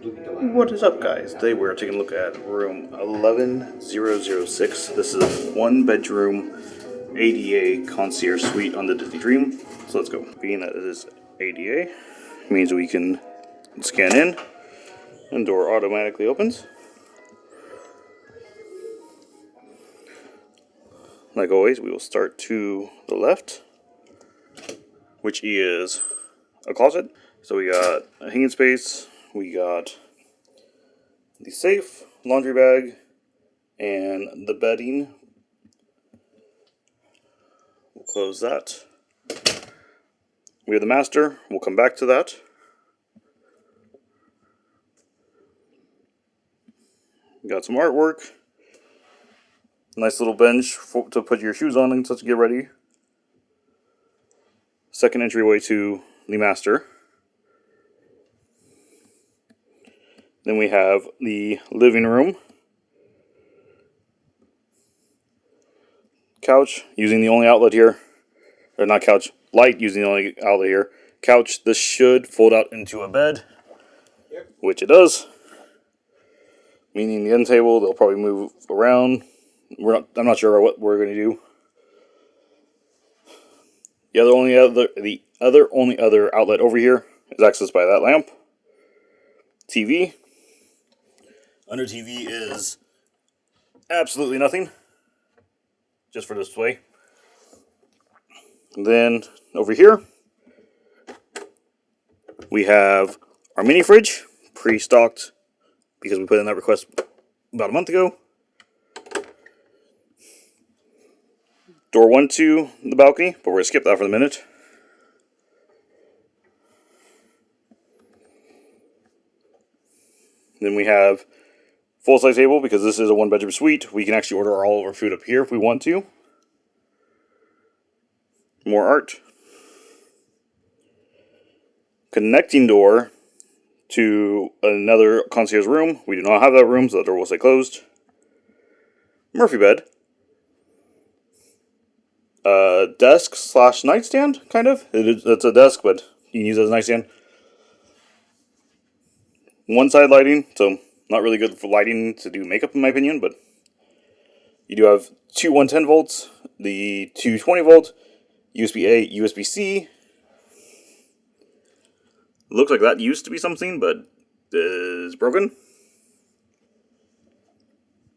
What is up, guys? Today we're taking a look at room 11006. This is a one bedroom ADA concierge suite on the Disney Dream. So let's go. Being that it is ADA, means we can scan in and door automatically opens. Like always, we will start to the left, which is a closet. So we got a hanging space, we got the safe, laundry bag, and the bedding. We'll close that. We have the master. We'll come back to that. We got some artwork. Nice little bench to put your shoes on and such to get ready. Second entryway to the master. Then we have the living room. Couch, using the only outlet here. Or not couch, light using the only outlet here. Couch, this should fold out into a bed. Yep. Which it does. Meaning the end table, they'll probably move around. I'm not sure what we're going to do. The only other outlet over here is accessed by that lamp. TV. Under TV is absolutely nothing. Just for display. And then over here, we have our mini fridge, pre-stocked, because we put in that request about a month ago. Door 1 to the balcony, but we're going to skip that for the minute. Then we have full-size table, because this is a one-bedroom suite. We can actually order all of our food up here if we want to. More art. Connecting door to another concierge room. We do not have that room, so that door will stay closed. Murphy bed. Desk / nightstand, kind of. It's a desk, but you can use it as a nightstand. One side lighting, so not really good for lighting to do makeup in my opinion, but you do have two 110 volts, the 220 volt, USB-A, USB-C. Looks like that used to be something, but is broken.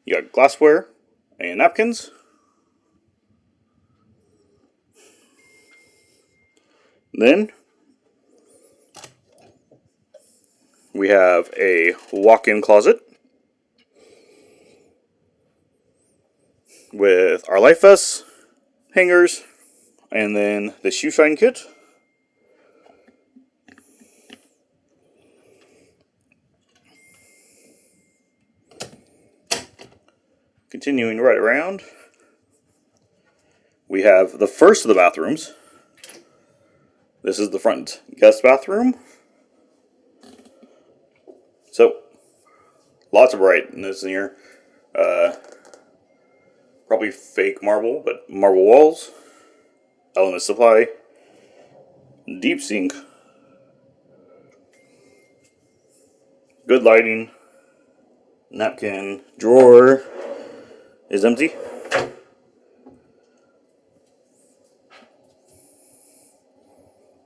You got glassware and napkins. Then we have a walk-in closet with our life vests, hangers, and then the shoe shine kit. Continuing right around, we have the first of the bathrooms. This is the front guest bathroom. So, lots of brightness in here. Probably fake marble, but marble walls. Element supply. Deep sink. Good lighting. Napkin. Drawer is empty.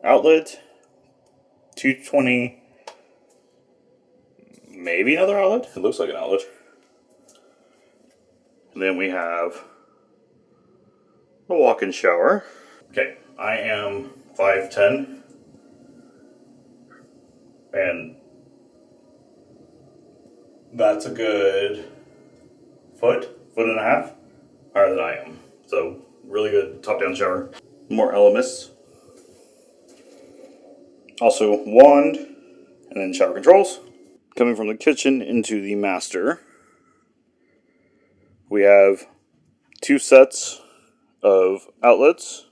Outlet. 220. Maybe another outlet? It looks like an outlet. And then we have a walk-in shower. Okay, I am 5'10", and that's a good foot and a half higher than I am. So, really good top-down shower. More elements. Also, wand, and then shower controls. Coming from the kitchen into the master, we have two sets of outlets.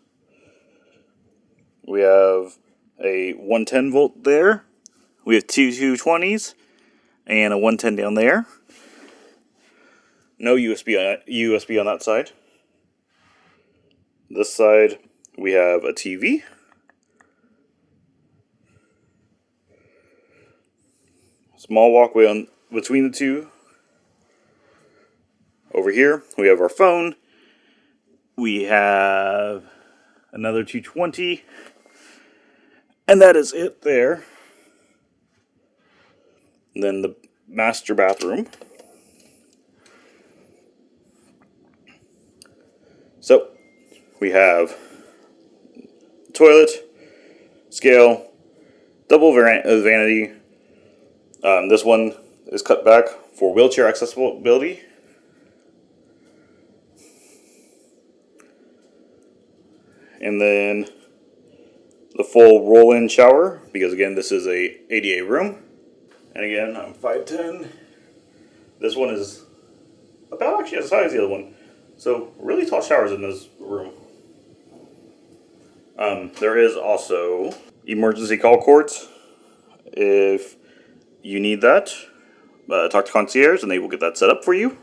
We have a 110 volt there. We have two 220s and a 110 down there. No USB on that side. This side, we have a TV. Small walkway on between the two. Over here, we have our phone. We have another 220. And that is it there. And then the master bathroom. So, we have toilet, scale, double vanity. This one is cut back for wheelchair accessibility. And then the full roll-in shower, because again, this is a ADA room. And again, I'm 5'10". This one is about actually as high as the other one. So really tall showers in this room. There is also emergency call cords. If you need that, talk to Concierge and they will get that set up for you.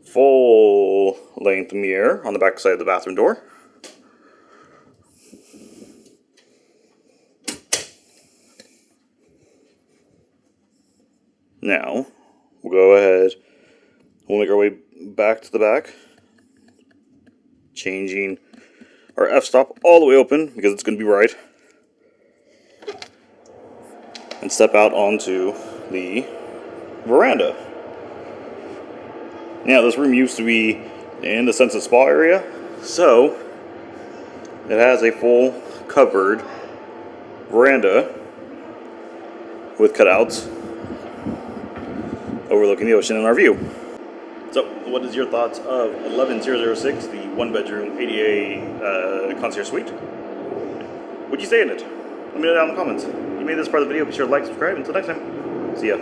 Full length mirror on the back side of the bathroom door. Now, we'll go ahead, we'll make our way back to the back, changing our f-stop all the way open because it's going to be right, and step out onto the veranda. Now, this room used to be in the Sunset Spa area, so it has a full covered veranda with cutouts overlooking the ocean in our view. So, what is your thoughts of 11006, the one-bedroom ADA concierge suite? What'd you say in it? Let me know down in the comments. If you made this part of the video, be sure to like, subscribe. Until next time, see ya.